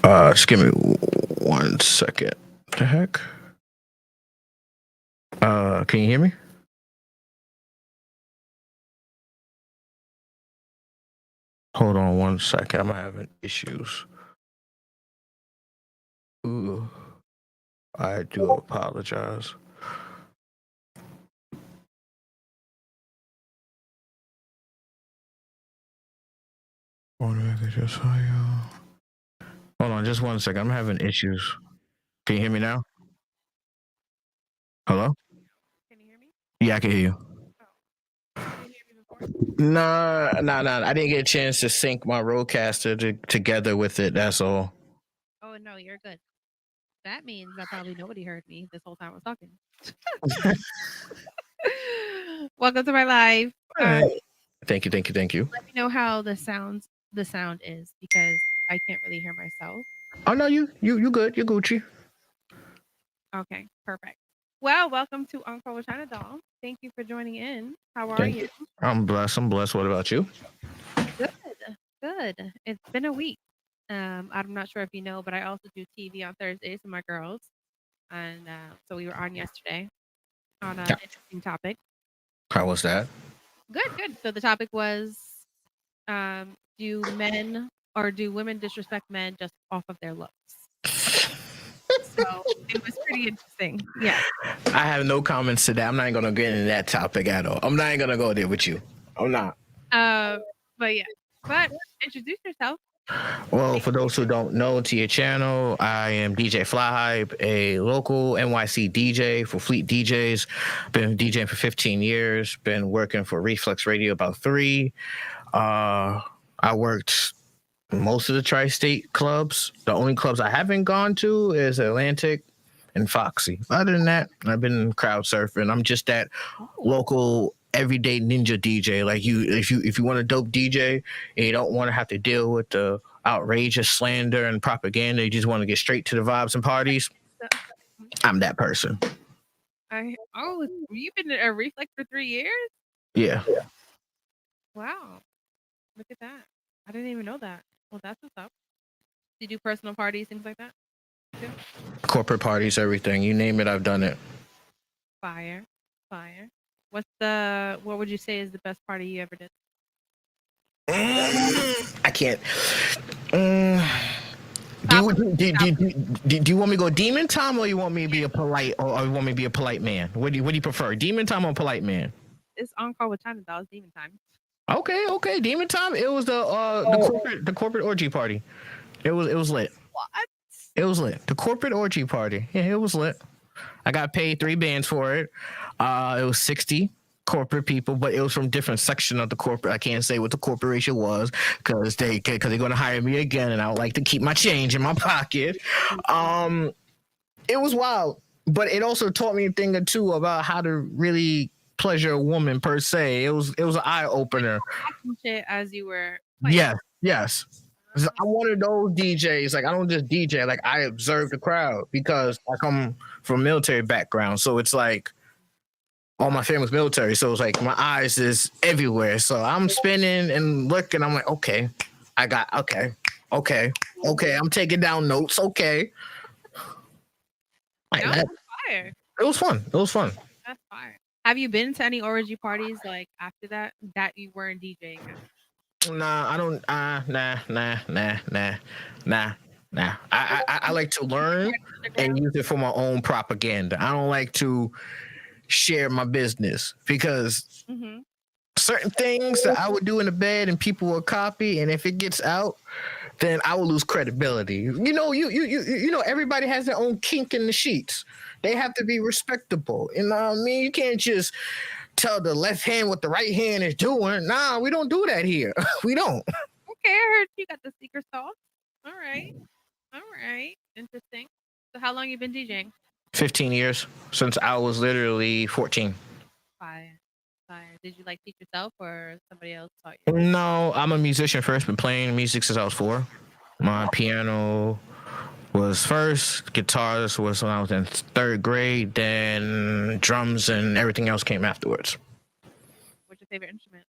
Just give me 1 second. What the heck? Can you hear me? Hold on 1 second. I'm having issues. Ooh, I do apologize. Hold on, just 1 second. I'm having issues. Can you hear me now? Hello? Can you hear me? Yeah, I can hear you. Can you hear me before? Nah. I didn't get a chance to sync my Rodecaster together with it. That's all. Oh no, you're good. That means that probably nobody heard me this whole time I was talking. Welcome to my live. Thank you. Let me know how the sound is because I can't really hear myself. Oh no, you good. You're Gucci. Okay, perfect. Well, welcome to Uncle with China Doll. Thank you for joining in. How are Thank you? I'm blessed. What about you? Good. It's been a week. I'm not sure if you know, but I also do TV on Thursdays with my girls, and so we were on yesterday on an Yeah. interesting topic. How was that? Good. So the topic was, do men or do women disrespect men just off of their looks? So it was pretty interesting. Yeah. I have no comments to that. I'm not gonna get into that topic at all. I'm not gonna go there with you. I'm not. But yeah. But introduce yourself. Well, for those who don't know, to your channel, I am DJ Fly Hype, a local NYC DJ for Fleet DJs. Been DJing for 15 years. Been working for Reflex Radio about 3. I worked most of the tri-state clubs. The only clubs I haven't gone to is Atlantic and Foxy. Other than that, I've been crowd surfing. I'm just that local everyday ninja DJ. Like if you want a dope DJ and you don't want to have to deal with the outrageous slander and propaganda, you just want to get straight to the vibes and parties, I'm that person. You've been a Reflex for 3 years? Yeah. Wow. Look at that. I didn't even know that. Well, that's what's up. Do you do personal parties, things like that? Yeah. Corporate parties, everything. You name it, I've done it. Fire. What would you say is the best party you ever did? I can't. Do you want me to go demon time, or you want me to be a polite, or you want me to be a polite man? What do you prefer, demon time or polite man? It's on call with China Dolls, demon time. Okay, demon time. It was the corporate orgy party. It was lit. What? It was lit. The corporate orgy party. Yeah, it was lit. I got paid 3 bands for it. It was 60 corporate people, but it was from different section of the corporate. I can't say what the corporation was because they're going to hire me again, and I would like to keep my change in my pocket. It was wild, but it also taught me a thing or two about how to really pleasure a woman per se. It was an eye opener. As you were playing. Yes. I'm one of those DJs. Like, I don't just DJ. Like, I observe the crowd because I come from a military background. So it's like all my family's military. So it's like my eyes is everywhere. So I'm spinning and looking. I'm like, okay, okay. I'm taking down notes. Okay. Like, that's fire. It was fun. That's fire. Have you been to any orgy parties like after that you weren't DJing? Nah, I don't. Nah. I like to learn and use it for my own propaganda. I don't like to share my business because certain things that I would do in the bed and people will copy, and if it gets out, then I will lose credibility. You know, everybody has their own kink in the sheets. They have to be respectable. You know what I mean? You can't just tell the left hand what the right hand is doing. Nah, we don't do that here. We don't. Okay, I heard you got the secret sauce. All right. Interesting. So how long you been DJing? 15 years, since I was literally 14. Fire. Did you like teach yourself or somebody else taught you? No, I'm a musician first. Been playing music since I was 4. My piano was first, guitars was when I was in 3rd grade, then drums and everything else came afterwards. What's your favorite instrument?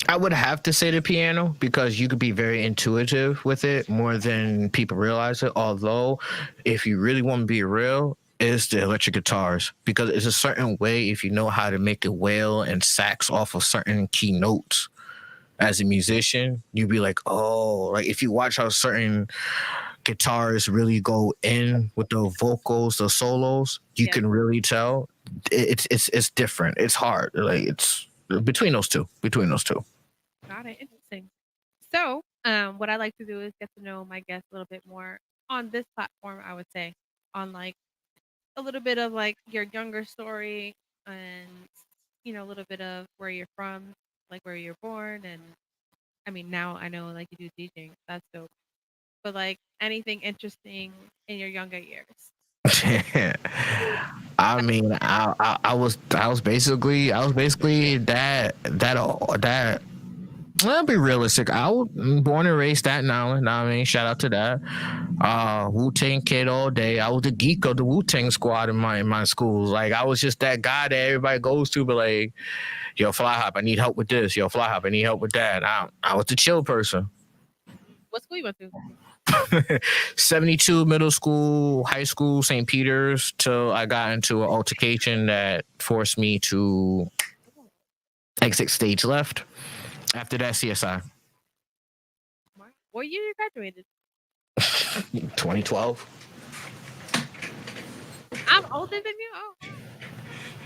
I would have to say the piano because you could be very intuitive with it more than people realize it. Although, if you really want to be real, it's the electric guitars because it's a certain way if you know how to make it wail and sax off of certain key notes. As a musician, you'd be like, oh, like if you watch how certain guitars really go in with the vocals, the solos, you Yeah. can really tell it's different. It's hard. Like it's between those two. Between those two. Got it. Interesting. So, what I like to do is get to know my guests a little bit more on this platform. I would say on like a little bit of like your younger story and a little bit of where you're from, like where you're born, and I mean now I know like you do DJing. That's dope. But like anything interesting in your younger years. I mean, I was basically that. I'll be realistic. I was born and raised Staten Island. I mean, shout out to that. Wu Tang kid all day. I was the geek of the Wu Tang squad in my schools. Like I was just that guy that everybody goes to, but like, yo, Fly Hop, I need help with this. Yo, Fly Hop, I need help with that. I was the chill person. What school you went to? 72 middle school, high school, St. Peter's, till I got into an altercation that forced me to exit stage left. After that, CSI. What year you graduated? 2012. I'm older than you. Oh,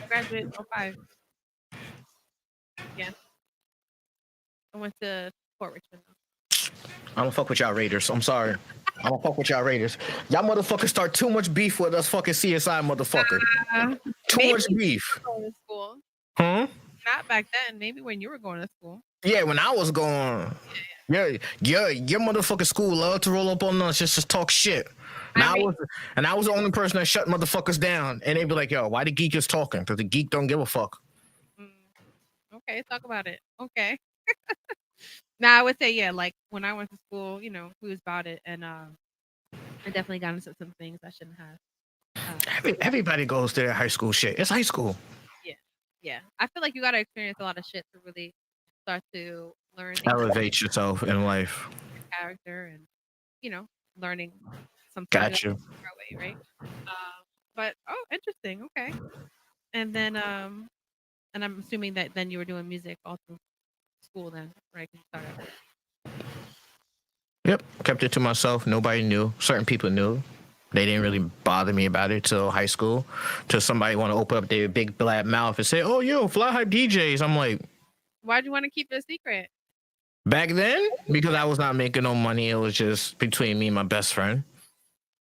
I graduated in 05. Yeah, I went to Fort Richmond. I don't fuck with y'all Raiders. I'm sorry. I don't fuck with y'all Raiders. Y'all motherfuckers start too much beef with us fucking CSI motherfucker. Too much beef. Going to school. Huh? Not back then. Maybe when you were going to school. Yeah, when I was going. Yeah, your motherfucking school loved to roll up on us just to talk shit. I was the only person that shut motherfuckers down, and they'd be like, "Yo, why the geek is talking? Because the geek don't give a fuck." Okay, talk about it. Okay. Now I would say yeah, like when I went to school, we was about it, and I definitely got into some things I shouldn't have. Everybody goes to their high school shit. It's high school. Yeah. I feel like you gotta experience a lot of shit to really start to learn Elevate yourself in life. character and learning something Gotcha. way, right? But interesting. Okay, and then and I'm assuming that then you were doing music all through school then, right? 'Cause you started. Yep, kept it to myself. Nobody knew. Certain people knew. They didn't really bother me about it till high school. Till somebody want to open up their big black mouth and say, "Oh, yo, Fly Hype DJs." I'm like, Why'd you want to keep it a secret? back then, because I was not making no money. It was just between me and my best friend.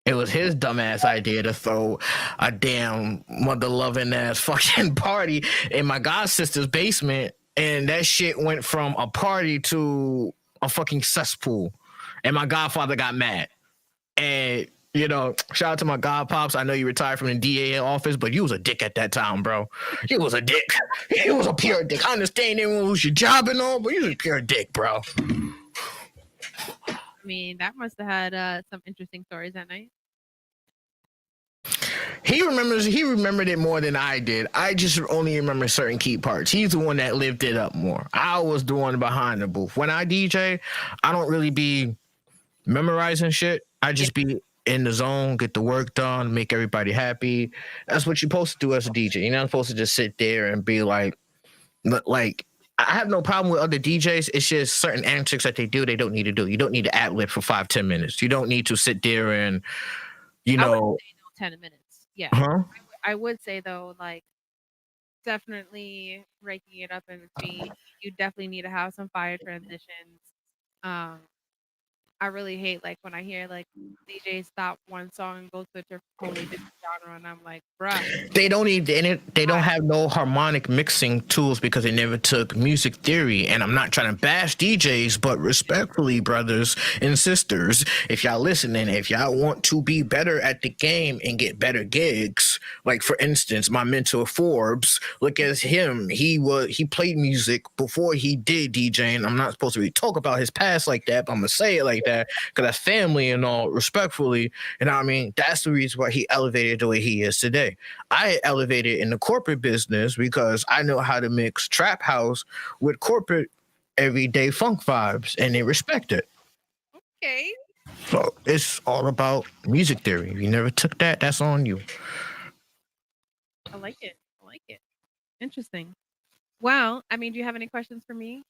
It was his dumbass idea to throw a damn mother loving ass fucking party in my god sister's basement, and that shit went from a party to a fucking cesspool. And my godfather got mad. And shout out to my god pops. I know you retired from the DA office, but you was a dick at that time, bro. You was a dick. You was a pure dick. I understand you lose your job and all, but you was a pure dick, bro. I mean, that must have had some interesting stories that night. He remembered it more than I did. I just only remember certain key parts. He's the one that lived it up more. I was the one behind the booth. When I DJ, I don't really be memorizing shit. I just be in the zone, get the work done, make everybody happy. That's what you're supposed to do as a DJ. You're not supposed to just sit there and be like I have no problem with other DJs. It's just certain antics that they do, they don't need to do. You don't need to ad-lib for 5-10 minutes. You don't need to sit there and, I would say no 10 minutes. Yeah. Huh? I would say though, like definitely breaking it up in between. You definitely need to have some fire transitions. I really hate like when I hear like DJs stop one song and go to a totally different genre, and I'm like, bruh. They don't have no harmonic mixing tools because they never took music theory. And I'm not trying to bash DJs, but respectfully, brothers and sisters, if y'all listening, if y'all want to be better at the game and get better gigs, like for instance, my mentor Forbes, look at him. He played music before he did DJing. I'm not supposed to really talk about his past like that, but I'm gonna say it like that because that's family and all, respectfully. And I mean, that's the reason why he elevated the way he is today. I elevated in the corporate business because I know how to mix trap house with corporate everyday funk vibes, and they respect it. Okay. So it's all about music theory. If you never took that, that's on you. I like it. I like it. Interesting. Well, I mean, do you have any questions for me?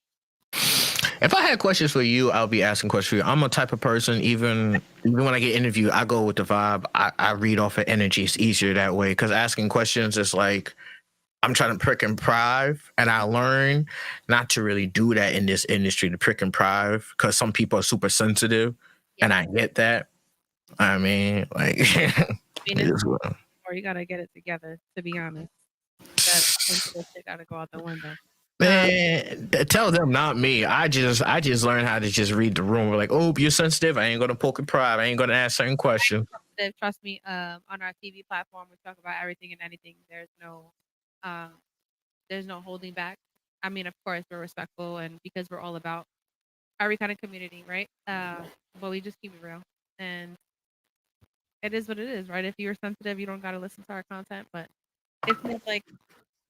If I had questions for you, I'll be asking questions for you. I'm a type of person, even when I get interviewed, I go with the vibe. I read off of energy. It's easier that way because asking questions is like I'm trying to prick and prive, and I learn not to really do that in this industry, to prick and prive, because some people are super sensitive, and I get that. I mean, like, I mean, it it's is what- or you gotta get it together. To be honest, that sensitive shit gotta go out the window. man, tell them, not me. I just learned how to just read the room. We're like, oh, you're sensitive. I ain't gonna poke and prod. I ain't gonna ask certain questions. Trust me. On our TV platform, we talk about everything and anything. Um, there's no holding back. I mean, of course, we're respectful, and because we're all about every kind of community, right? But we just keep it real, and it is what it is, right? If you're sensitive, you don't gotta listen to our content, but it seems like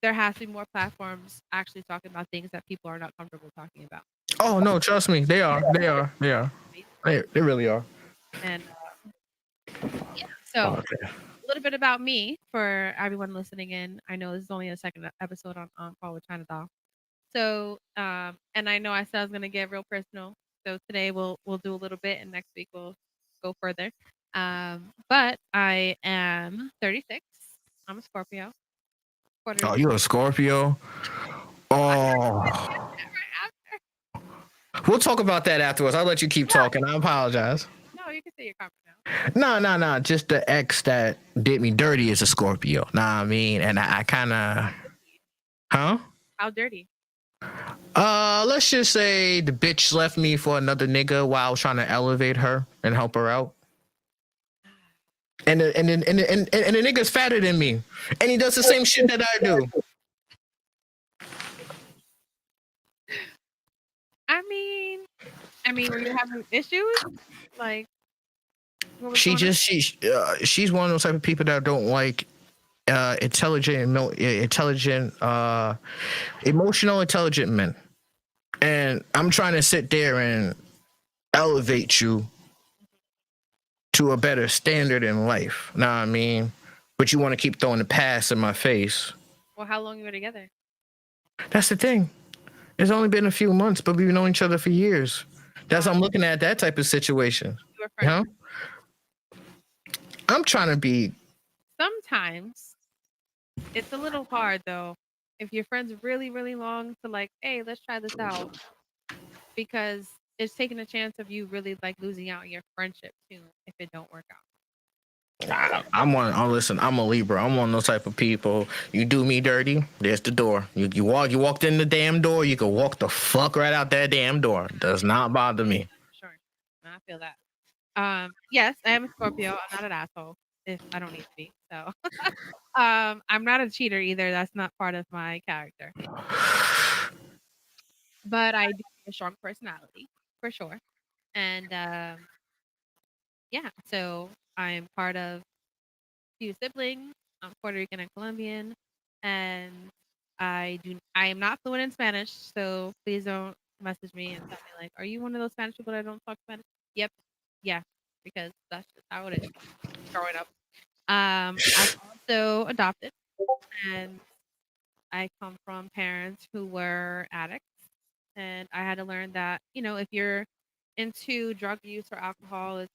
there has to be more platforms actually talking about things that people are not comfortable talking about. Oh no, trust me, they are. They really are. And yeah, so Okay. a little bit about me for everyone listening in. I know this is only a second episode on Call with China Doll. So, and I know I said I was gonna get real personal. So today we'll do a little bit, and next week we'll go further. But I am 36. I'm a Scorpio. Puerto Oh, Rican. you're a Scorpio. Oh, Right we'll talk about that afterwards. I'll let you keep talking. I apologize. No, you can say your comment now. No. Just the ex that did me dirty is a Scorpio. Nah, I mean, and I kind of, huh? How dirty? Let's just say the bitch left me for another nigga while I was trying to elevate her and help her out. And the nigga's fatter than me, and he does the same shit that I do. I mean, were you having issues? Like, what was She going on? just she's one of those type of people that don't like emotional intelligent men, and I'm trying to sit there and elevate you to a better standard in life. Know what I mean? But you want to keep throwing the past in my face. Well, how long you were together? That's the thing. It's only been a few months, but we've known each other for years. That's I'm looking at that type of situation. You were You friends. know? I'm trying to be. Sometimes it's a little hard though if your friends really, really long to like, hey, let's try this out, because it's taking a chance of you really like losing out on your friendship too if it don't work out. Listen, I'm a Libra. I'm one of those type of people. You do me dirty, there's the door. You walked in the damn door, you can walk the fuck right out that damn door. Does not bother me. Sure, I feel that. Yes, I am a Scorpio. I'm not an asshole if I don't need to be. So, I'm not a cheater either. That's not part of my character. But I do have a strong personality for sure. And yeah, so I'm part of few siblings. I'm Puerto Rican and Colombian, and I am not fluent in Spanish, so please don't message me and tell me like, are you one of those Spanish people that don't talk Spanish? Yep, yeah, because that's just how it is growing up. I'm also adopted, and I come from parents who were addicts, and I had to learn that if you're into drug use or alcohol, it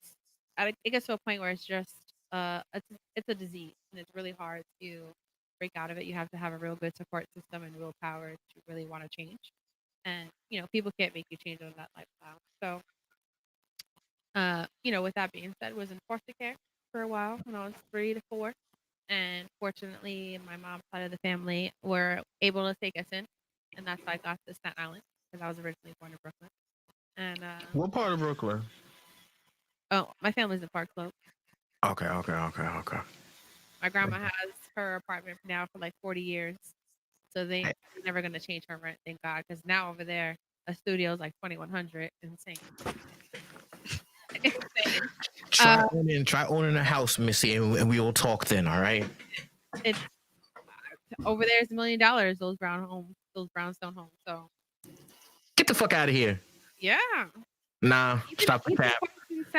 gets to a point where it's just it's a disease, and it's really hard to break out of it. You have to have a real good support system and willpower to really want to change. And people can't make you change on that lifestyle. So, with that being said, was in foster care for a while when I was 3 to 4, and fortunately, my mom's side of the family were able to take us in, and that's how I got to Staten Island because I was originally born in Brooklyn. And What part of Brooklyn? my family's in Park Slope. Okay. My grandma has her apartment now for like 40 years, so they're never gonna change her rent, thank God. Because now over there, a studio is like 2,100. Insane. Insane. Try owning a house, Missy, and we will talk then. All right. It's over there is $1 million. Those brownstone homes. So Get the fuck out of here. Yeah. Nah, stop the cap.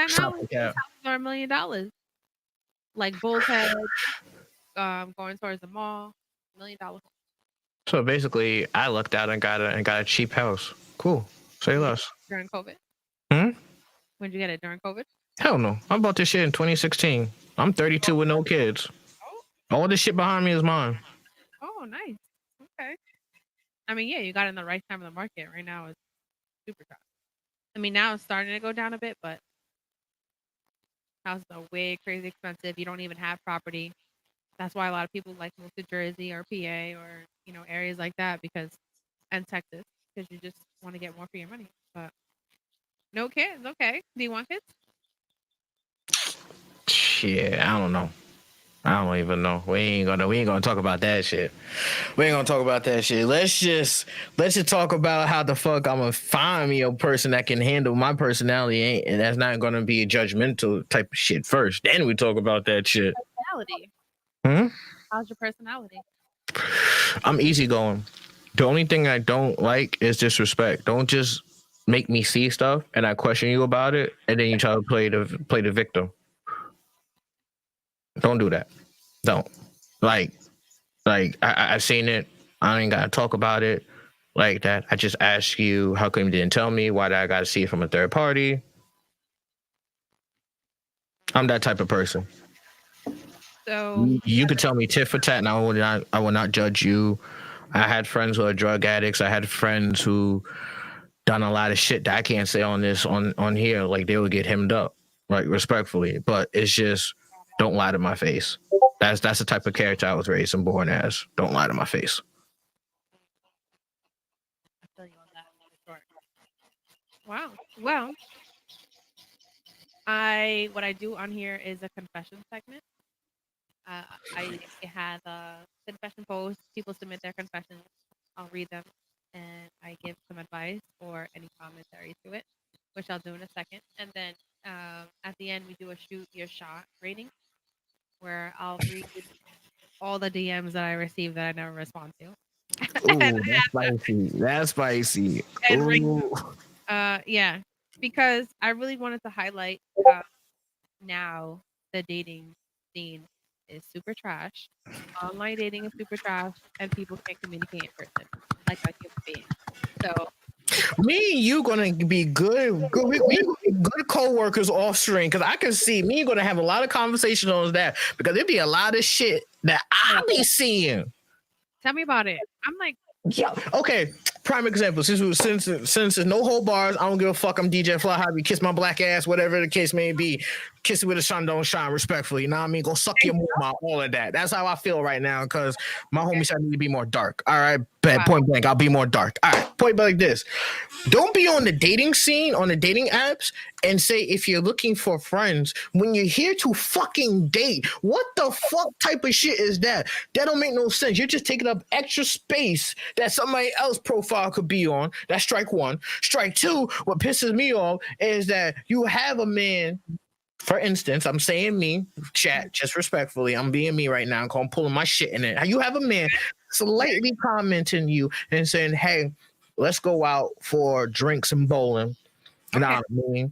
Stop the cap. Are $1 million. Like Bull's Head, going towards the mall, $1 million. So basically, I lucked out and got a cheap house. Cool. Say less. During COVID. Hmm? When'd you get it? During COVID? Hell no. I bought this shit in 2016. I'm 32 with no kids. All this shit behind me is mine. Oh, nice. Okay. I mean, yeah, you got in the right time of the market. Right now, it's super tough. I mean, now it's starting to go down a bit, but houses are way crazy expensive. You don't even have property. That's why a lot of people like move to Jersey or PA or areas like that and Texas, because you just want to get more for your money. But no kids, okay? Do you want kids? Shit, I don't know. I don't even know. We ain't gonna talk about that shit. Let's just talk about how the fuck I'm gonna find me a person that can handle my personality, and that's not gonna be a judgmental type of shit first. Then we talk about that shit. Personality. How's your personality? I'm easygoing. The only thing I don't like is disrespect. Don't just make me see stuff and I question you about it, and then you try to play the victim. Don't do that. Don't. Like I've seen it. I ain't gotta talk about it like that. I just ask you, how come you didn't tell me? Why did I gotta see it from a third party? I'm that type of person. So you could tell me tit for tat, and I will not judge you. I had friends who are drug addicts. I had friends who done a lot of shit that I can't say on here. Like, they would get hemmed up, like, respectfully. But it's just, don't lie to my face. That's the type of character I was raised and born as. Don't lie to my face. I feel you on that. Wow. Well, what I do on here is a confession segment. I have a confession post. People submit their confessions. I'll read them, and I give some advice or any commentary to it, which I'll do in a second. And then at the end, we do a shoot your shot rating, where I'll read all the DMs that I received that I never respond to. Ooh, that's spicy. And yeah, because I really wanted to highlight now the dating scene is super trash. Online dating is super trash, and people can't communicate in person like a human being. So me and you gonna be good co-workers off screen, because I can see me gonna have a lot of conversations on that, because there'd be a lot of shit that I be seeing. Tell me about it. I'm like, yeah, okay. Prime example. Since there's no whole bars, I don't give a fuck. I'm DJ Fly High. You kiss my black ass, whatever the case may be. Kiss it with a sun don't shine, respectfully. You know what I mean? Go suck your mama, all of that. That's how I feel right now, because my homie said I need to be more dark. All right, bet, point blank, I'll be more dark. All right, point blank this. Don't be on the dating scene, on the dating apps, and say if you're looking for friends when you're here to fucking date. What the fuck type of shit is that? That don't make no sense. You're just taking up extra space that somebody else's profile could be on. That's strike one. Strike two, what pisses me off is that you have a man, for instance, I'm saying me, chat, just respectfully, I'm being me right now, I'm pulling my shit in it. You have a man slightly commenting you and saying, hey, let's go out for drinks and bowling. You know what I mean?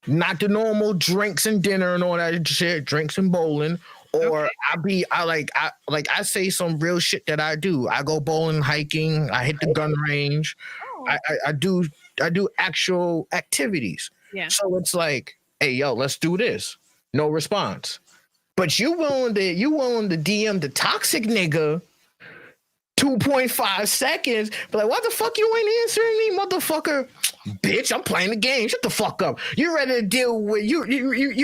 Not the normal drinks and dinner and all that shit, drinks and bowling. Or I say some real shit that I do. I go bowling, hiking, I hit the gun range. I do actual activities. Yeah. So it's like, hey, yo, let's do this. No response. But you willing to DM the toxic nigga 2.5 seconds, but like, what the fuck you ain't answering me, motherfucker? Bitch, I'm playing the game. Shut the fuck up. You ready to deal with you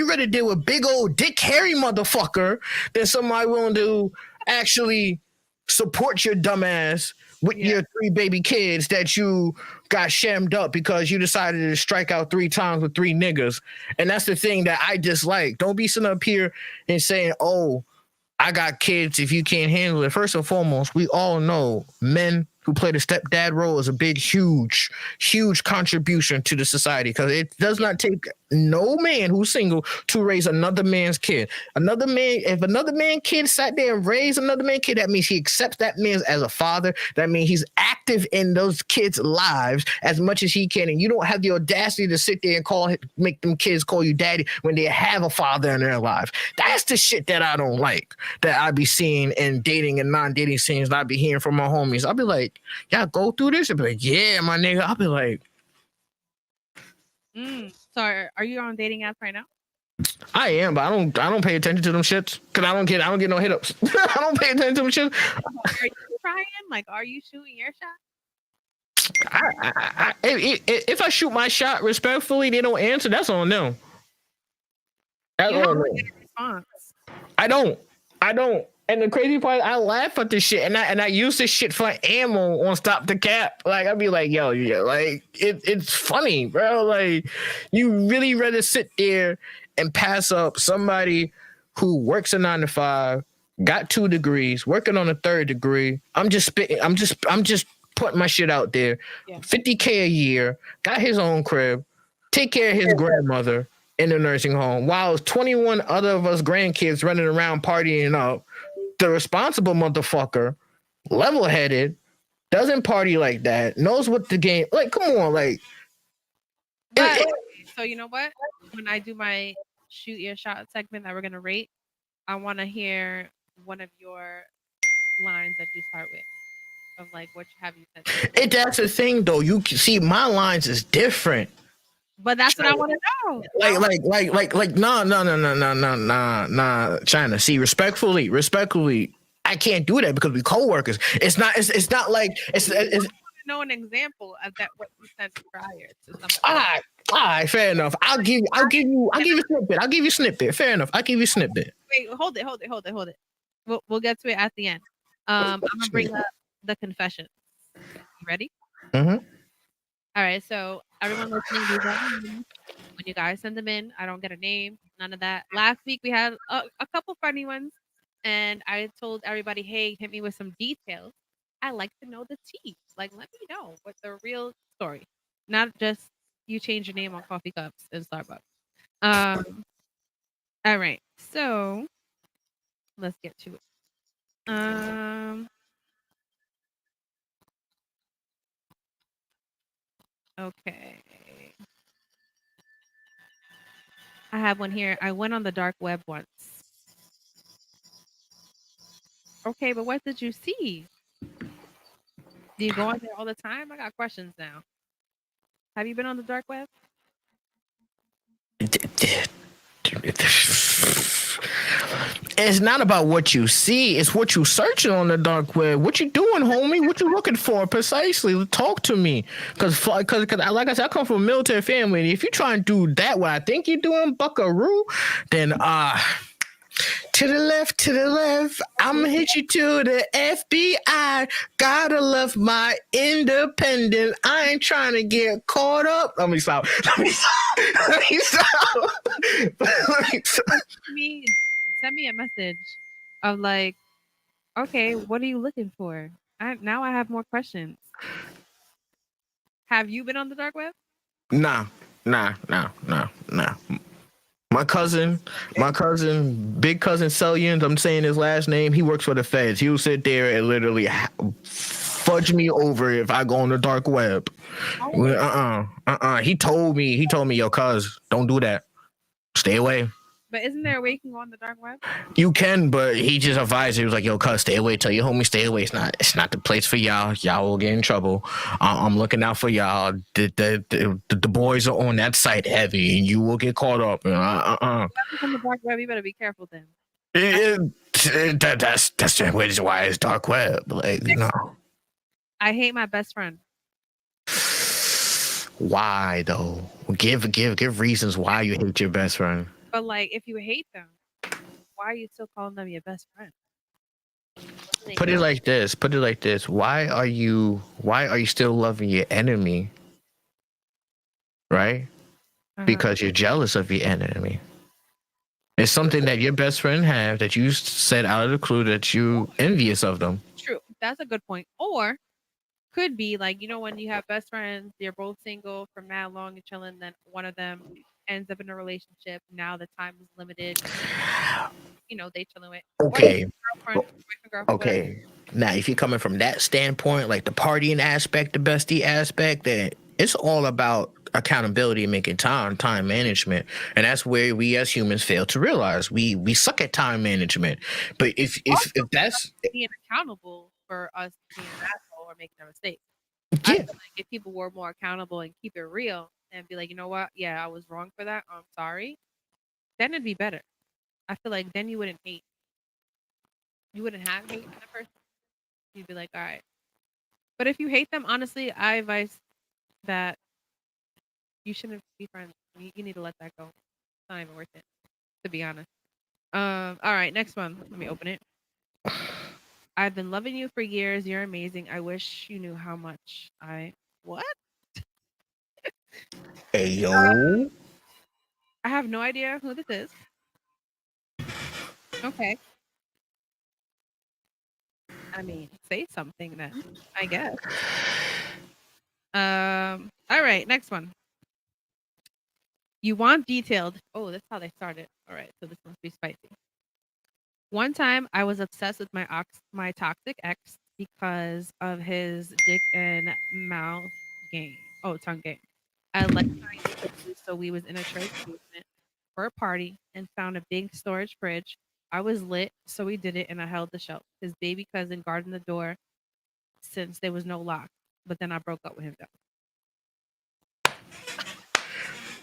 ready to deal with big old dick hairy motherfucker than somebody willing to actually support your dumb ass with your 3 baby kids that you got shammed up because you decided to strike out 3 times with 3 niggas. And that's the thing that I dislike. Don't be sitting up here and saying, oh, I got kids if you can't handle it. First and foremost, we all know men who play the stepdad role is a big, huge, huge contribution to the society because it does not take no man who's single to raise another man's kid. Another man, if another man kid sat there and raised another man kid, that means he accepts that man as a father. That means he's active in those kids' lives as much as he can. And you don't have the audacity to sit there and make them kids call you daddy when they have a father in their life. That's the shit that I don't like, that I be seeing in dating and non-dating scenes that I be hearing from my homies. I'll be like, y'all go through this? I'll be like, yeah, my nigga. I'll be like, So are you on dating apps right now? I am, but I don't pay attention to them shits because I don't get no hit ups. I don't pay attention to them shit. Are you trying? Like, are you shooting your shot? If I shoot my shot respectfully, they don't answer. That's on them. That's You on have them. to get a response. I don't. And the crazy part, I laugh at this shit, and I use this shit for ammo on Stop the Cap. Like, I'd be like, yo, yeah, like it's funny, bro. Like, you really rather sit there and pass up somebody who works a 9 to 5, got 2 degrees, working on a 3rd degree. I'm just spitting. I'm just putting my shit out there. Yeah. $50K a year, got his own crib, take care of his grandmother in the nursing home, while 21 other of us grandkids running around partying up. The responsible motherfucker, level-headed, doesn't party like that, knows what the game. Like, come on, like. But, so you know what? When I do my shoot your shot segment that we're gonna rate, I want to hear one of your lines that you start with, of like what have you said. That's the thing, though. You can see my lines is different. But that's what I want to know. Nah, China. See, respectfully, I can't do that because we co-workers. It's not like it's I want to know an example of that what you said prior to something. All right, fair enough. I'll give you snippet. I'll give you snippet. Fair enough. I'll give you snippet. Wait, hold it. We'll get to it at the end. I'm gonna bring up the confessions. You ready? Mm-hmm. All right, so everyone listening, these are when you guys send them in. I don't get a name, none of that. Last week we had a couple funny ones, and I told everybody, "Hey, hit me with some details. I like to know the tea. Like, let me know what's the real story, not just you change your name on coffee cups in Starbucks." All right, so let's get to it. Okay. I have one here. I went on the dark web once. Okay, but what did you see? Do you go on there all the time? I got questions now. Have you been on the dark web? It's not about what you see, it's what you searching on the dark web. What you doing, homie? What you looking for precisely? Talk to me. Because like I said, I come from a military family, and if you try and do that what I think you're doing, buckaroo, then to the left, I'ma hit you to the FBI. Gotta love my independent. I ain't trying to get caught up. Let me stop. Send me a message of like, okay, what are you looking for? Now I have more questions. Have you been on the dark web? Nah. My cousin, big cousin Sellians, I'm saying his last name, he works for the feds. He will sit there and literally fudge me over if I go on the dark web. He told me, yo, cuz, don't do that. Stay away. But isn't there a way you can go on the dark web? You can, but he just advised. He was like, "Yo, cuz, stay away. Tell your homie, stay away. It's not the place for y'all. Y'all will get in trouble. I'm looking out for y'all. The boys are on that site heavy, and you will get caught up." On the dark web, you better be careful then. That's why it's dark web. Like, you know. I hate my best friend. Why though? Give reasons why you hate your best friend. But like, if you hate them, why are you still calling them your best friend? Put it like this. Why are you still loving your enemy? Right? Because you're jealous of your enemy. It's something that your best friend have that you said out of the clue that you envious of them. True. That's a good point. Or could be like, when you have best friends, you're both single for mad long and chilling, then one of them ends up in a relationship. Now the time is limited. They chilling with, or Okay. girlfriend, boyfriend, girlfriend, whatever. Okay. Now, if you're coming from that standpoint, like the partying aspect, the bestie aspect, then it's all about accountability and making time management. And that's where we as humans fail to realize we suck at time management. But if that's Being accountable for us being an asshole or making a mistake. I yeah. feel like if people were more accountable and keep it real and be like, you know what? Yeah, I was wrong for that. I'm sorry. Then it'd be better. I feel like then you wouldn't hate. You wouldn't have hate in the person. You'd be like, all right. But if you hate them, honestly, I advise that you shouldn't be friends. You need to let that go. It's not even worth it, to be honest. All right, next one. Let me open it. I've been loving you for years. You're amazing. I wish you knew how much I what? Hey yo. I have no idea who this is. Okay. I mean, say something then, I guess. All right, next one. You want detailed. Oh, that's how they started. All right, so this must be spicy. One time I was obsessed with my toxic ex because of his dick and mouth game. Oh, tongue game. I liked how he used to do, so we was in a church basement for a party and found a big storage fridge. I was lit, so we did it and I held the shelf. His baby cousin guarded the door since there was no lock. But then I broke up with him though.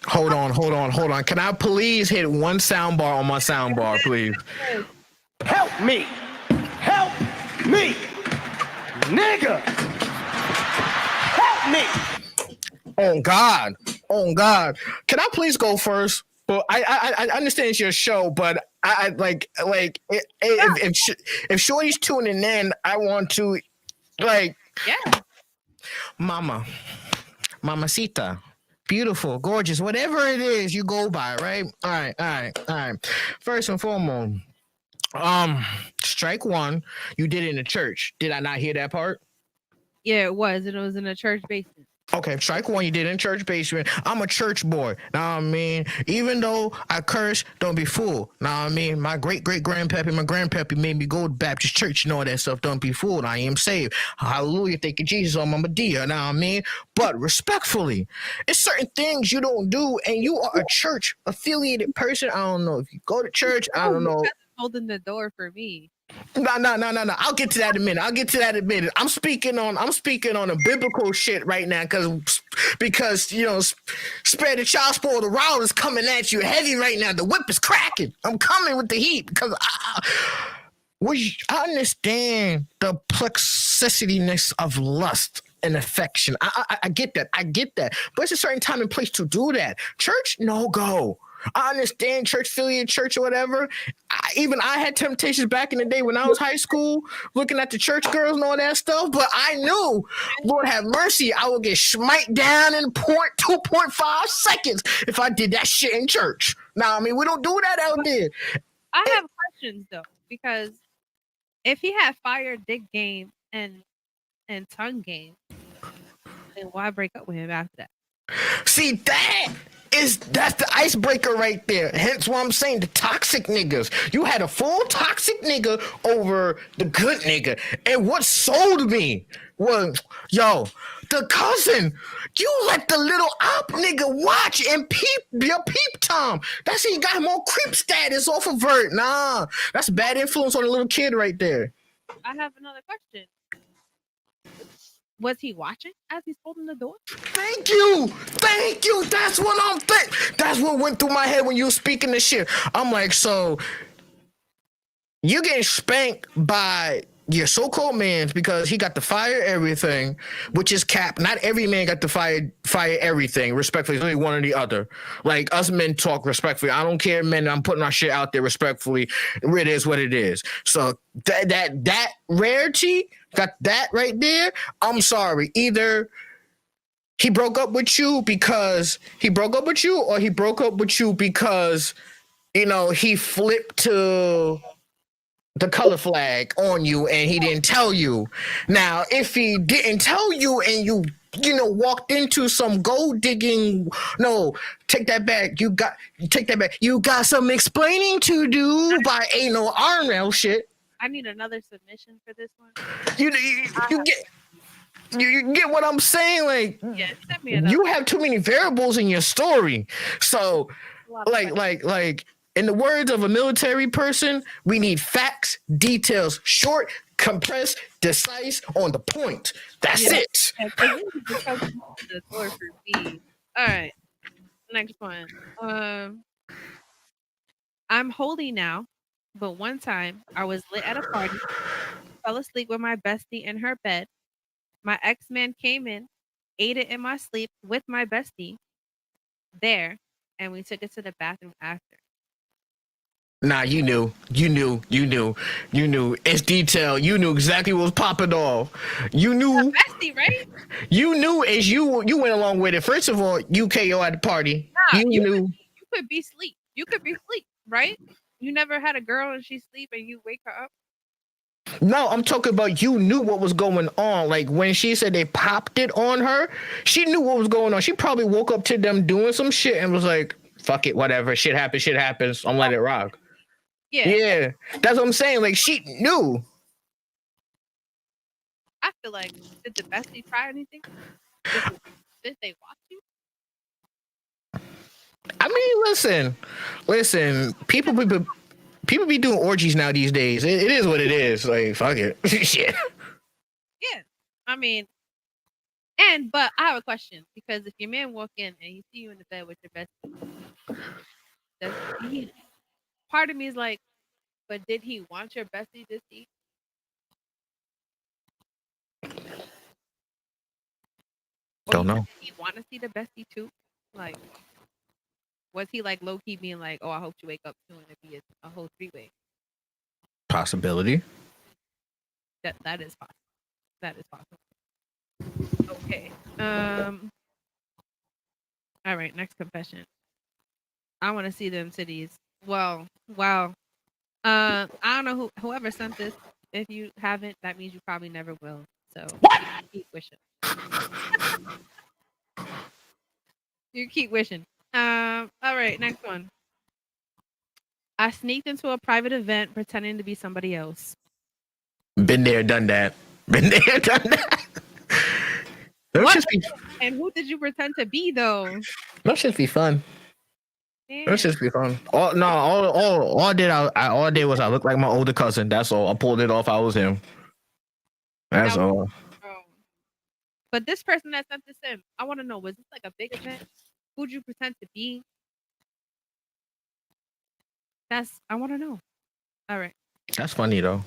Hold on. Can I please hit one sound bar on my sound bar, please? Help me! Help me! Nigga! Help me! Oh God. Can I please go first? Well, I understand it's your show, but I like if Shorty's tuning in, I want to like Yeah. Mamacita, beautiful, gorgeous, whatever it is you go by, right? All right. First and foremost, strike one, you did it in the church. Did I not hear that part? Yeah, it was, and it was in a church basement. Okay, strike one, you did in church basement. I'm a church boy. Now I mean, even though I curse, don't be fooled. Now I mean, my great grandpappy, my grandpappy made me go to Baptist church and all that stuff. Don't be fooled. I am saved. Hallelujah. Thank you, Jesus, on my Medea. Now I mean, but respectfully, it's certain things you don't do, and you are a church affiliated person. I don't know if you go to church. I don't know. Holding the door for me. No. I'll get to that in a minute. I'm speaking on a biblical shit right now because spare the child spoil the rod is coming at you heavy right now. The whip is cracking. I'm coming with the heat because I understand the plexicityness of lust and affection. I get that. But it's a certain time and place to do that. Church, no go. I understand church affiliate church or whatever. I had temptations back in the day when I was high school, looking at the church girls and all that stuff. But I knew, Lord have mercy, I would get smite down in 2.5 seconds if I did that shit in church. Now, I mean, we don't do that out there. I have questions though, because if he had fire dick game and tongue game, then why break up with him after that? See, that's the icebreaker right there. Hence why I'm saying the toxic niggas. You had a full toxic nigga over the good nigga. And what sold me was, the cousin. You let the little op nigga watch and peep Tom. That's how you got him on creep status off of Vert. Nah, that's bad influence on the little kid right there. I have another question. Was he watching as he's holding the door? Thank you. That's what I'm thinking. That's what went through my head when you were speaking this shit. I'm like, so you getting spanked by your so-called man because he got to fire everything, which is cap. Not every man got to fire everything respectfully. It's only one or the other. Like us men talk respectfully. I don't care, men. I'm putting our shit out there respectfully. It is what it is. So that rarity got that right there. I'm sorry. Either he broke up with you because he broke up with you, or he broke up with you because he flipped to the color flag on you and he didn't tell you. Now, if he didn't tell you and you know walked into some gold digging, no, take that back. Take that back. You got some explaining to do by ain't no arm rail shit. I need another submission for this one. You get what I'm saying? Like, Yeah, send me another. you have too many variables in your story. So, like, in the words of a military person, we need facts, details, short, compressed, decisive, on the point. That's it. Yeah, 'cause this is the door for me. All right, next one. I'm holy now, but one time I was lit at a party, fell asleep with my bestie in her bed. My ex-man came in, ate it in my sleep with my bestie there, and we took it to the bathroom after. Nah, you knew. It's detail. You knew exactly what was popping off. You knew. Bestie, right? You knew as you went along with it. First of all, you KO at the party. Nah, you knew. You could be sleep. You could be sleep, right? You never had a girl and she sleep and you wake her up. No, I'm talking about you knew what was going on. Like when she said they popped it on her, she knew what was going on. She probably woke up to them doing some shit and was like, fuck it, whatever. Shit happens. I'm letting it rock. Yeah. That's what I'm saying. Like she knew. I feel like, did the bestie try anything? Did they watch you? I mean, listen. People be doing orgies now these days. It is what it is. Like fuck it. Shit. Yeah. I mean, but I have a question because if your man walk in and he see you in the bed with your bestie, part of me is like, but did he want your bestie to see? Don't know. Did he want to see the bestie too? Like, was he like low key being like, oh, I hope you wake up soon and be a whole 3-way? Possibility. That is possible. That is possible. Okay. All right. Next confession. I want to see them titties. Well, wow. I don't know whoever sent this. If you haven't, that means you probably never will. So keep wishing. You keep wishing. All right, next one. I sneaked into a private event pretending to be somebody else. Been there, done that. And who did you pretend to be though? Let's just be fun. Damn. Let's just be fun. All I did was I looked like my older cousin. That's all. I pulled it off. I was him. That's all. But this person that sent this in, I want to know, was this like a big event? Who'd you pretend to be? I want to know. All right. That's funny though.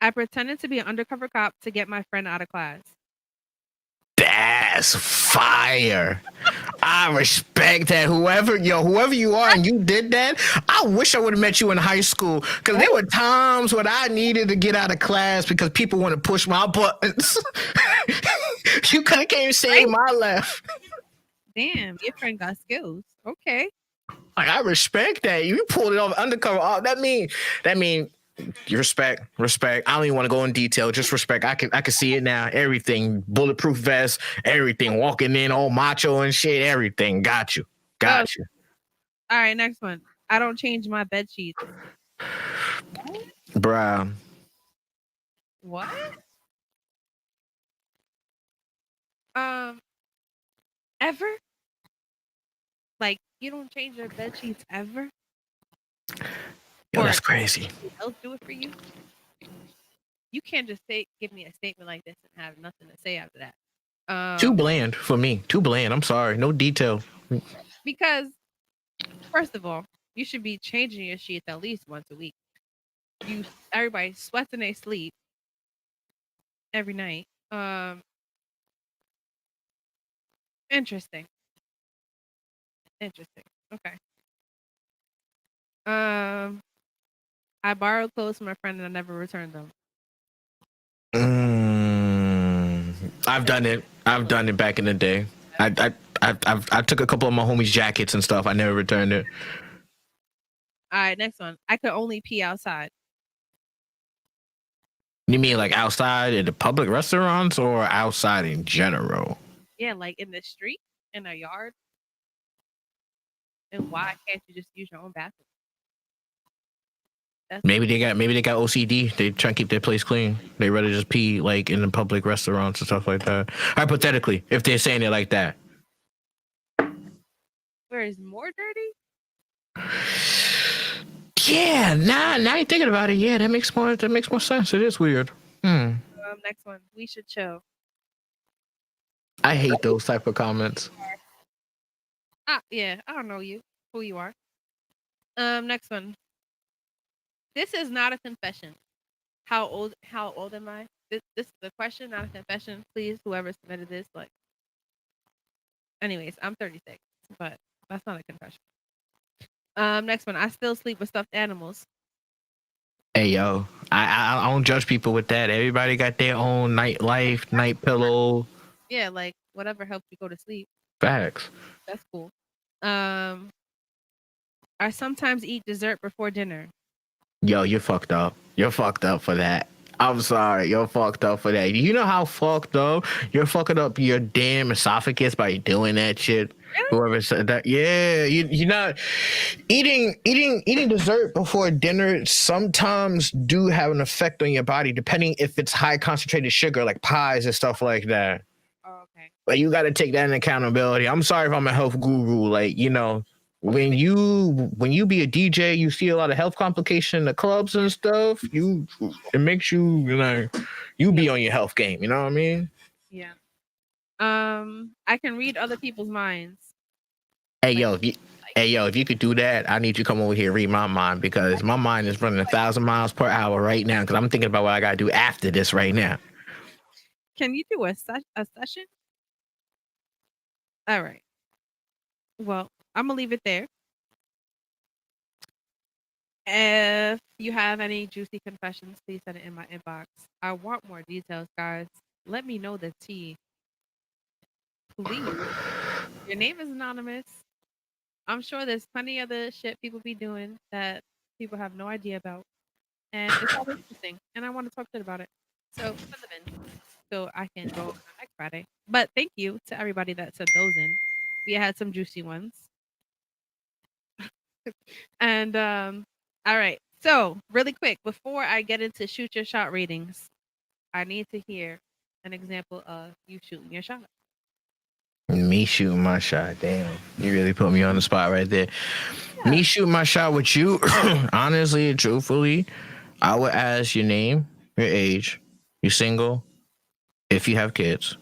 I pretended to be an undercover cop to get my friend out of class. That's fire. I respect that. Whoever you are and you did that, I wish I would have met you in high school because there were times when I needed to get out of class because people want to push my buttons. You could have came save my life. Damn, your friend got skills. Okay. Like I respect that. You pulled it off undercover. Oh, that mean respect. I don't even want to go in detail. Just respect. I can see it now. Everything, bulletproof vest, everything. Walking in all macho and shit. Everything. Got you. All right, next one. I don't change my bed sheets. Bruh. What? Ever? Like you don't change your bed sheets ever? Yo, that's crazy. Else do it for you? You can't just give me a statement like this and have nothing to say after that. Too bland for me. Too bland. I'm sorry. No detail. Because first of all, you should be changing your sheets at least once a week. Everybody sweats in their sleep every night. Interesting. Okay. I borrowed clothes from a friend and I never returned them. I've done it. Back in the day. I took a couple of my homies' jackets and stuff. I never returned it. All right, next one. I could only pee outside. You mean like outside in the public restaurants or outside in general? Yeah, like in the street, in a yard. And why can't you just use your own bathroom? Maybe they got OCD. They try and keep their place clean. They rather just pee like in the public restaurants and stuff like that. Hypothetically, if they're saying it like that. Where is more dirty? Yeah, now you're thinking about it. Yeah, that makes more sense. It is weird. Next one. We should chill. I hate those type of comments. Yeah, I don't know who you are. Next one. This is not a confession. How old am I? This is a question, not a confession. Please, whoever submitted this, like. Anyways, I'm 36, but that's not a confession. Next one. I still sleep with stuffed animals. Hey yo, I don't judge people with that. Everybody got their own night life, night pillow. Yeah, like whatever helps you go to sleep. Facts. That's cool. I sometimes eat dessert before dinner. Yo, you're fucked up. You're fucked up for that. I'm sorry. You're fucked up for that. You know how fucked up? You're fucking up your damn esophagus by doing that shit. Really? Whoever said that. Yeah, you're not eating dessert before dinner sometimes do have an effect on your body, depending if it's high concentrated sugar, like pies and stuff like that. Oh, okay. But you got to take that in accountability. I'm sorry if I'm a health guru. Like, you know, when you be a DJ, you see a lot of health complications in the clubs and stuff. It makes you be on your health game. You know what I mean? Yeah. I can read other people's minds. Hey yo, if you could do that, I need you to come over here and read my mind, because my mind is running 1,000 miles per hour right now. Because I'm thinking about what I gotta do after this right now. Can you do a session? All right. Well, I'm gonna leave it there. If you have any juicy confessions, please send it in my inbox. I want more details, guys. Let me know the tea. Please. Your name is anonymous. I'm sure there's plenty of other shit people be doing that people have no idea about. And it's all interesting. And I want to talk shit about it. So send them in so I can go over next Friday. But thank you to everybody that sent those in. We had some juicy ones. And all right. So really quick, before I get into shoot your shot ratings, I need to hear an example of you shooting your shot. Me shooting my shot. Damn, you really put me on the spot right there. Yeah. Me shooting my shot with you, honestly and truthfully, I would ask your name, your age, you're single, if you have kids,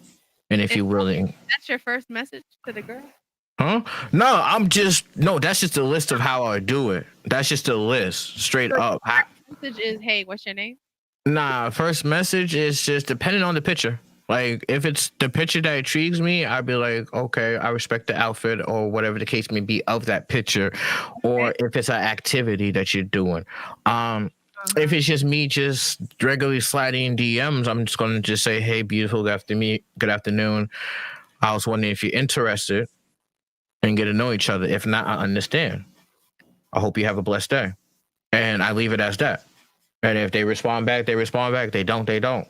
and if you're willing. That's your first message to the girl? Huh? No, that's just a list of how I do it. That's just a list, straight up. First message is, hey, what's your name? Nah, first message is just depending on the picture. Like, if it's the picture that intrigues me, I'd be like, okay, I respect the outfit or whatever the case may be of that picture. Or if it's an activity that you're doing. If it's just me just regularly sliding in DMs, I'm just going to just say, hey, beautiful, good afternoon. I was wondering if you're interested and get to know each other. If not, I understand. I hope you have a blessed day. And I leave it as that. And if they respond back, they respond back. They don't, they don't.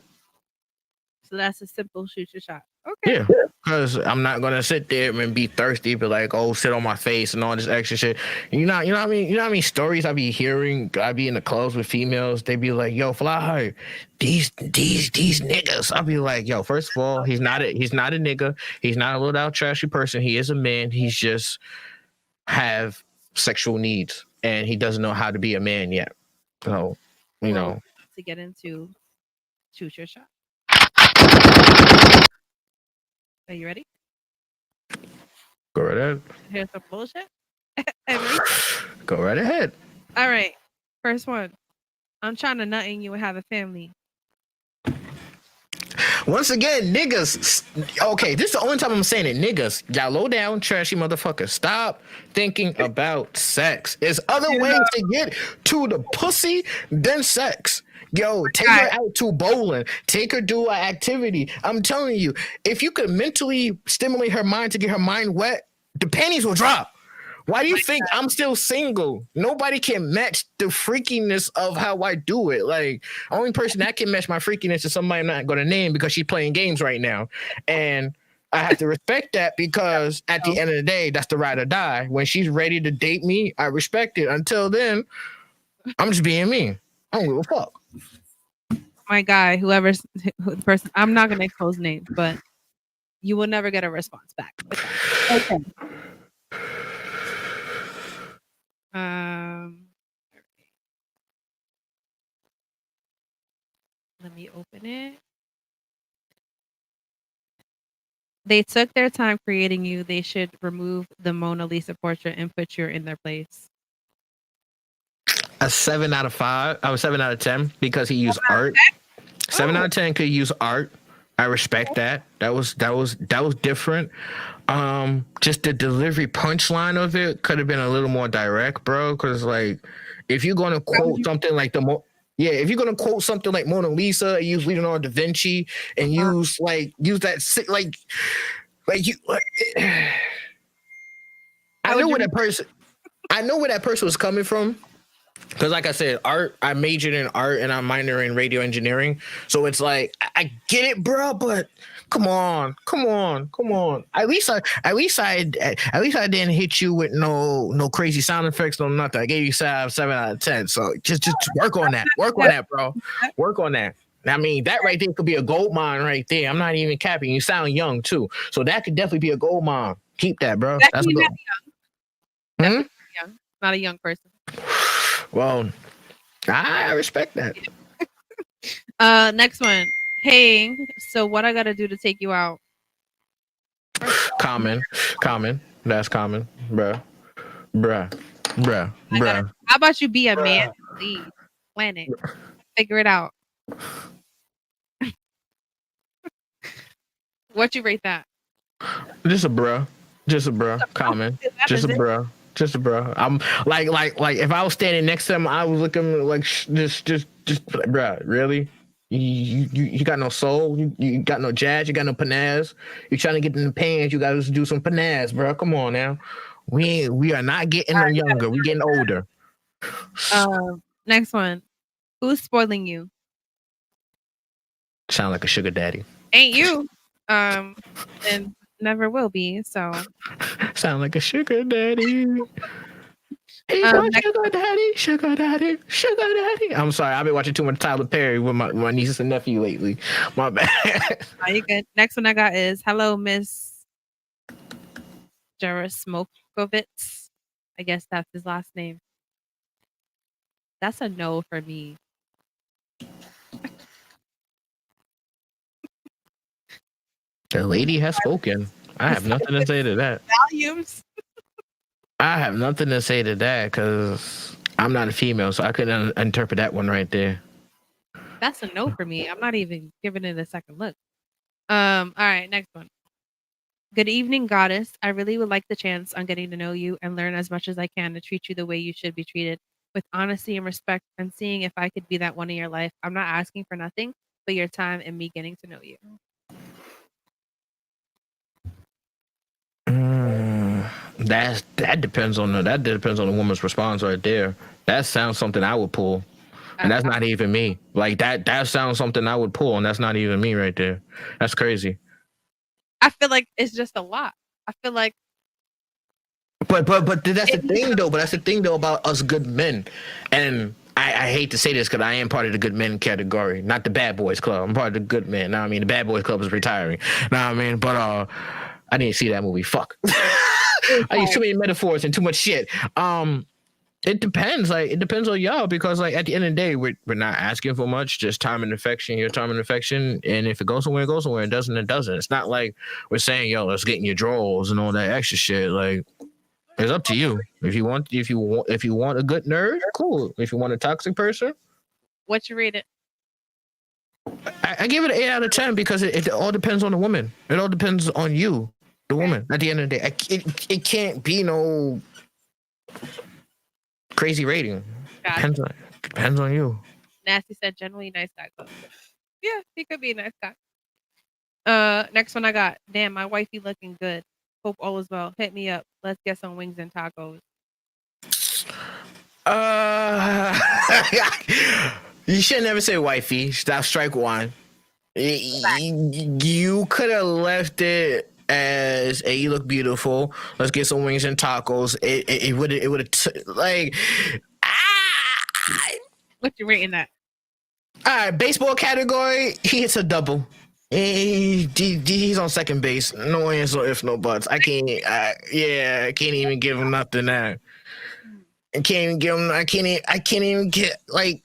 So that's a simple shoot your shot. Okay. Yeah, because I'm not gonna sit there and be thirsty, but like, oh, sit on my face and all this extra shit. You know what I mean? You know what I mean? Stories I be hearing. I be in the clubs with females. They be like, yo, Fly High, these niggas. I'll be like, yo, first of all, he's not a nigga. He's not a little out trashy person. He is a man. He's just have sexual needs, and he doesn't know how to be a man yet. So, you know, to get into shoot your shot. Are you ready? Go right ahead. Here's some bullshit. Go right ahead. All right. First one. I'm trying to nut in you and have a family. Once again, niggas. Okay, this is the only time I'm saying it. Niggas, y'all low down, trashy motherfuckers. Stop thinking about sex. There's other ways to get to the pussy than sex. Yo, take her out to bowling. Take her do an activity. I'm telling you, if you could mentally stimulate her mind to get her mind wet, the panties will drop. Why do you think I'm still single? Nobody can match the freakiness of how I do it. Like, only person that can match my freakiness is somebody I'm not going to name because she's playing games right now. And I have to respect that because at the end of the day, that's the ride or die. When she's ready to date me, I respect it. Until then, I'm just being me. I don't give a fuck. My guy, whoever's the person, I'm not gonna expose names, but you will never get a response back. Okay. Let me open it. They took their time creating you. They should remove the Mona Lisa portrait and put you in their place. A 7 out of 5. I was 7 out of 10 because he used art. 7 out of 10 could use art. I respect that. That was different. Just the delivery punchline of it could have been a little more direct, bro. Because like, if you're gonna quote something like if you're gonna quote something like Mona Lisa, use Leonardo da Vinci, and use that like you. I know where that person was coming from. Because like I said, art, I majored in art and I minored in radio engineering. So it's like, I get it, bro, but come on. At least I didn't hit you with no crazy sound effects, no nothing. I gave you 7 out of 10. So just work on that. Work on that, bro. Work on that. I mean, that right there could be a gold mine right there. I'm not even capping. You sound young too. So that could definitely be a gold mine. Keep that, bro. That's good. Young. Not a young person. Well, I respect that. Next one. Hey, so what I gotta do to take you out? Common. That's common, bruh. How about you be a man, please? Plan it. Figure it out. What you rate that? Just a bruh. Common. Just a bruh. I'm like if I was standing next to him, I was looking like just bruh. Really? You got no soul. You got no jazz. You got no panaz. You trying to get in the pants. You got to do some panaz, bro. Come on now. We are not getting no younger. We getting older. Next one. Who's spoiling you? Sound like a sugar daddy. Ain't you? And never will be. So. Sound like a sugar daddy. He's sugar daddy. I'm sorry, I've been watching too much Tyler Perry with my nieces and nephew lately. My bad. Are you good? Next one I got is hello, Miss Jarosmokovitz. I guess that's his last name. That's a no for me. The lady has spoken. I have nothing to say to that. Volumes. I have nothing to say to that because I'm not a female, so I couldn't interpret that one right there. That's a no for me. I'm not even giving it a second look. All right, next one. Good evening, goddess. I really would like the chance on getting to know you and learn as much as I can to treat you the way you should be treated, with honesty and respect, and seeing if I could be that one in your life. I'm not asking for nothing but your time and me getting to know you. That depends on the woman's response right there. That sounds something I would pull, and that's not even me. Like that sounds something I would pull, and that's not even me right there. That's crazy. I feel like it's just a lot. I feel like, but that's the thing though. But that's the thing though about us good men, and I hate to say this because I am part of the good men category, not the bad boys club. I'm part of the good men. Now I mean the bad boys club is retiring. Now I mean, but I didn't see that movie. Fuck. I use too many metaphors and too much shit. It depends. Like it depends on y'all because like at the end of the day, we're not asking for much. Just time and affection. Your time and affection. And if it goes somewhere, it goes somewhere. It doesn't. It doesn't. It's not like we're saying, yo, let's get in your drawers and all that extra shit. Like it's up to you. If you want a good nerd, cool. If you want a toxic person, what you rate it? I give it an 8 out of 10 because it all depends on the woman. It all depends on you. The woman at the end of the day, it can't be no crazy rating. Depends on you. Nasty said generally nice guy. Yeah, he could be a nice guy. Next one I got. Damn, my wifey looking good. Hope all is well. Hit me up. Let's get some wings and tacos. You should never say wifey. Stop. Strike one. You could have left it as a you look beautiful. Let's get some wings and tacos. It would like What you rating that? all right, baseball category. He hits a double. He's on second base. No ands, no ifs, no buts. I can't even give him nothing there. I can't even give him. I can't even get like.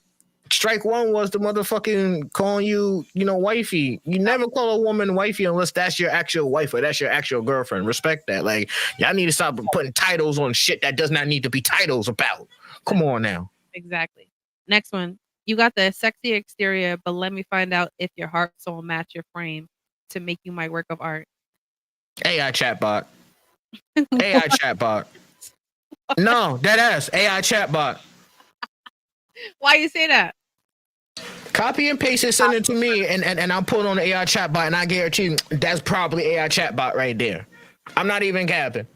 Strike one was the motherfucking calling you, wifey. You never call a woman wifey unless that's your actual wife or that's your actual girlfriend. Respect that. Like, y'all need to stop putting titles on shit that does not need to be titles about. Come on now. Exactly. Next one. You got the sexy exterior, but let me find out if your heart soul match your frame to make you my work of art. AI chatbot. AI chatbot. No, dead ass. AI chatbot. Why you say that? Copy and paste it, send it to me, and I'll put it on the AI chatbot, and I guarantee you that's probably AI chatbot right there. I'm not even capping.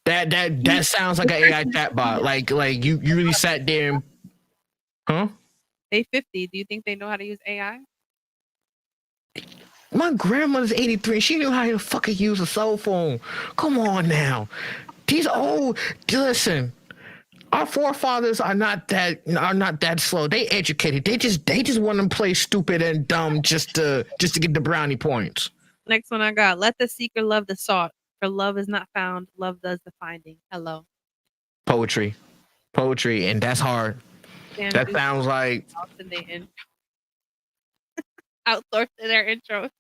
That sounds like an AI chatbot. Like you really sat there and huh? They 50. Do you think they know how to use AI? My grandmother's 83. She knew how to fucking use a cell phone. Come on now. These old listen. Our forefathers are not that slow. They educated. They just want to play stupid and dumb just to get the brownie points. Next one I got. Let the seeker love the sought. For love is not found. Love does the finding. Hello. Poetry, and that's hard. Damn, that sounds like outsourcing their intros.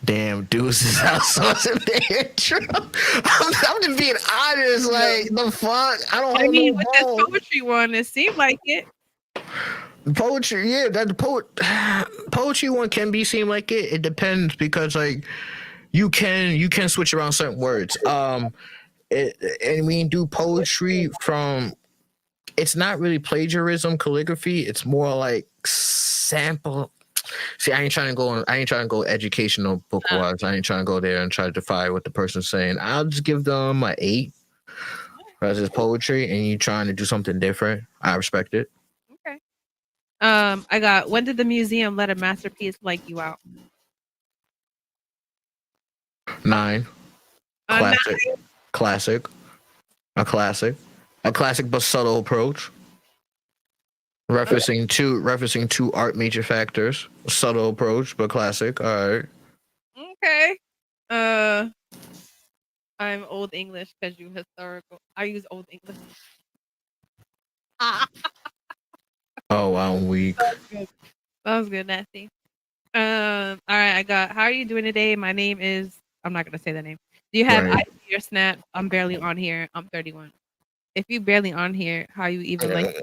Damn, dudes is outsourcing their intro. I'm just being honest. Like the fuck, I mean, with this poetry one, it seemed like it. Poetry, yeah, that the poetry one can be seem like it. It depends because like you can switch around certain words. And we do poetry from. It's not really plagiarism, calligraphy. It's more like sample. See, I ain't trying to go educational book wise. I ain't trying to go there and try to defy what the person's saying. I'll just give them an 8 because it's poetry and you trying to do something different. I respect it. Okay. I got, when did the museum let a masterpiece like you out? 9. Classic. 9? Classic. A classic but subtle approach. Referencing two art major factors. Subtle approach, but classic. All right. Okay. I'm old English because you historical. I use old English. Oh, I'm weak. That was good, Nasty. All right, I got, how are you doing today? My name is, I'm not gonna say the name. Do you have IG or Snap? I'm barely on here. I'm 31. If you barely on here, how you even like?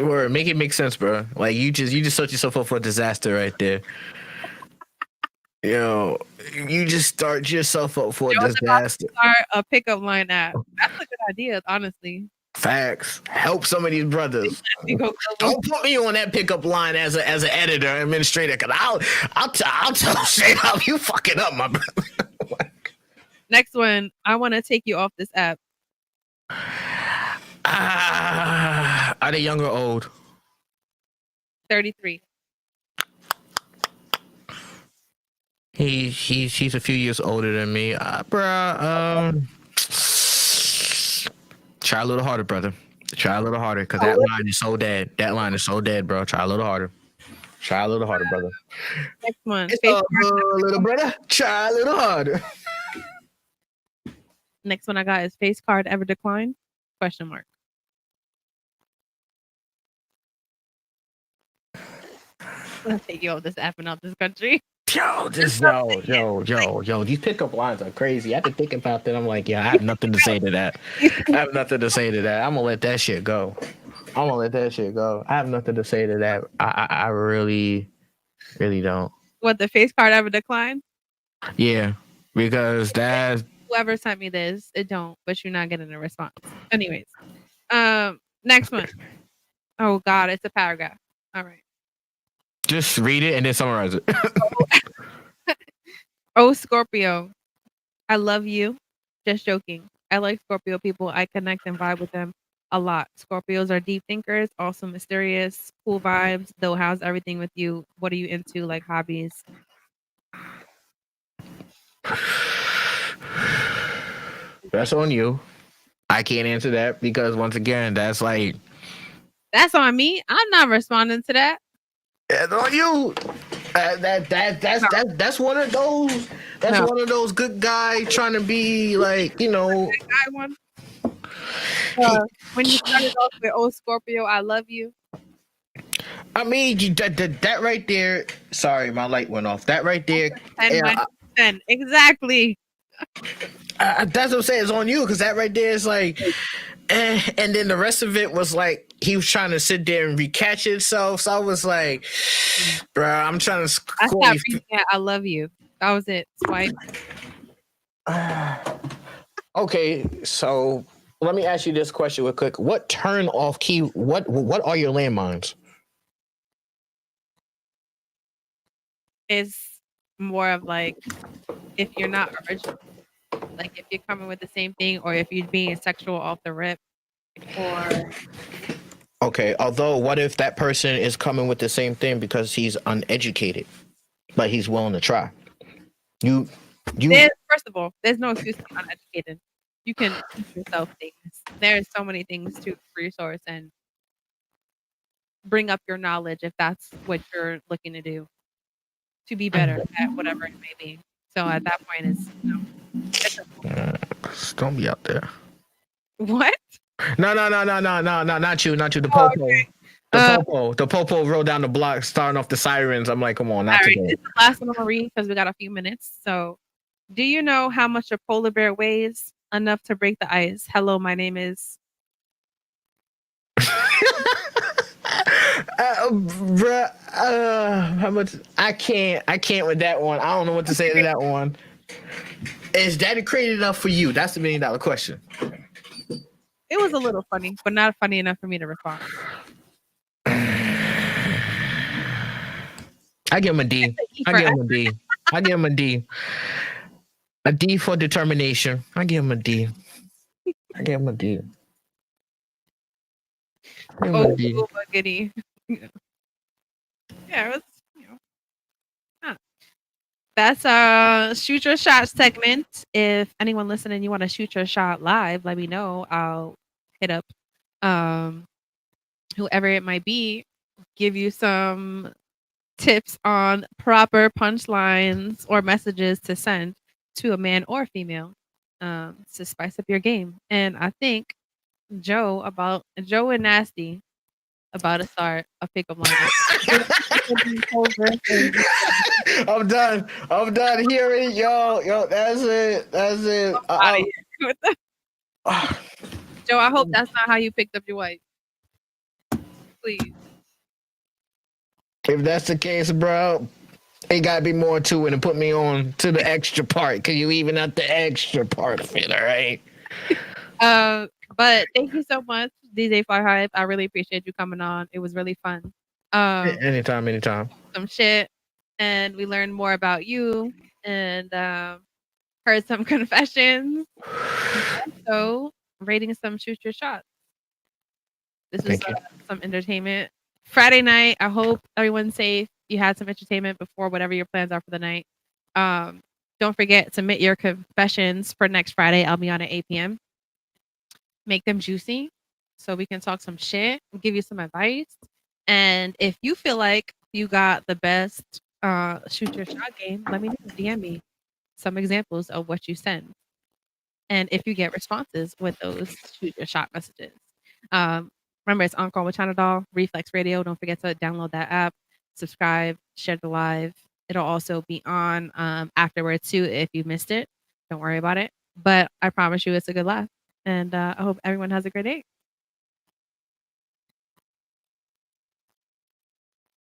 Or make it make sense, bro. Like you just set yourself up for a disaster right there. You just start yourself up for a disaster. Start a pickup line app. That's a good idea, honestly. Facts. Help some of these brothers. Don't put me on that pickup line as an editor, administrator, because I'll tell straight up you fucking up, my brother. Next one, I want to take you off this app. Are they young or old? 33. He's a few years older than me, bruh. Try a little harder, brother. Try a little harder, because that line is so dead. That line is so dead, bro. Try a little harder. Try a little harder, brother. Next one. It's all good, little brother. Try a little harder. Next one I got is face card ever declined? Question mark. Let's take you off this app and out this country. Yo, these pickup lines are crazy. After thinking about that, I'm like, yeah, I have nothing to say to that. I'm gonna let that shit go. I have nothing to say to that. I really don't. What, the face card ever declined? Yeah, because that whoever sent me this, it don't, but you're not getting a response. Anyways, next one. Oh God, it's a paragraph. All right. Just read it and then summarize it. Oh, Scorpio, I love you. Just joking. I like Scorpio people. I connect and vibe with them a lot. Scorpios are deep thinkers, also mysterious, cool vibes. They'll house everything with you. What are you into, like hobbies? That's on you. I can't answer that because once again, that's like That's on me. I'm not responding to that. that's on you. That's one of those. That's No. one of those good guy trying to be like, you know. I one. When you started off with "Oh Scorpio, I love you." I mean, that right there. Sorry, my light went off. That right there. 10 Yeah, minus 10. Exactly. that's what I'm saying. It's on you because that right there is like, and then the rest of it was like he was trying to sit there and recatch itself. So I was like, bro, I'm trying to I score stopped reading that. I love you. That was it. Swipe. Okay, so let me ask you this question real quick. What turn off key? What are your landmines? Is more of like if you're not original, like if you're coming with the same thing, or if you're being sexual off the rip, or Okay, although what if that person is coming with the same thing because he's uneducated, but he's willing to try? You first of all, there's no excuse to be uneducated. You can teach yourself things. There's so many things to resource and bring up your knowledge if that's what you're looking to do to be better at whatever it may be. So at that point, it's don't be out there. what? No, not you. The Oh, popo. okay. The popo rode down the block, starting off the sirens. I'm like, come on, All not right, today. this is the last one I'm gonna read because we got a few minutes. So, do you know how much a polar bear weighs? Enough to break the ice. Hello, my name is. Bruh, how much? I can't with that one. I don't know what to say to that one. Is that created enough for you? That's the $1 million question. It was a little funny, but not funny enough for me to respond. I give him a D. I give him a D. I give him a D. A D for determination. I give him a D. I give him a D. I give him a D. Oh, goody. Yeah, it was. That's shoot your shot segment. If anyone listening, you want to shoot your shot live, let me know. I'll hit up whoever it might be, give you some tips on proper punchlines or messages to send to a man or female to spice up your game. And I think Joe and Nasty about to start a pickup line. I'm done hearing yo. That's it. Joe, I hope that's not how you picked up your wife. Please. If that's the case, bro, it gotta be more to it and put me on to the extra part. Cause you even out the extra part of it, all right? But thank you so much, DJ Fly Hype. I really appreciate you coming on. It was really fun. Anytime. Some shit, and we learned more about you, and heard some confessions. So rating some shoot your shots. This was some entertainment. Friday night. I hope everyone's safe. You had some entertainment before whatever your plans are for the night. Don't forget, submit your confessions for next Friday. I'll be on at 8 p.m. Make them juicy so we can talk some shit and give you some advice. And if you feel like you got the best shoot your shot game, let me know. DM me some examples of what you send. And if you get responses with those shoot your shot messages. Remember, it's Encore with China Doll, Reflex Radio. Don't forget to download that app, subscribe, share the live. It'll also be on afterwards too if you missed it. Don't worry about it. But I promise you it's a good laugh. And I hope everyone has a great day.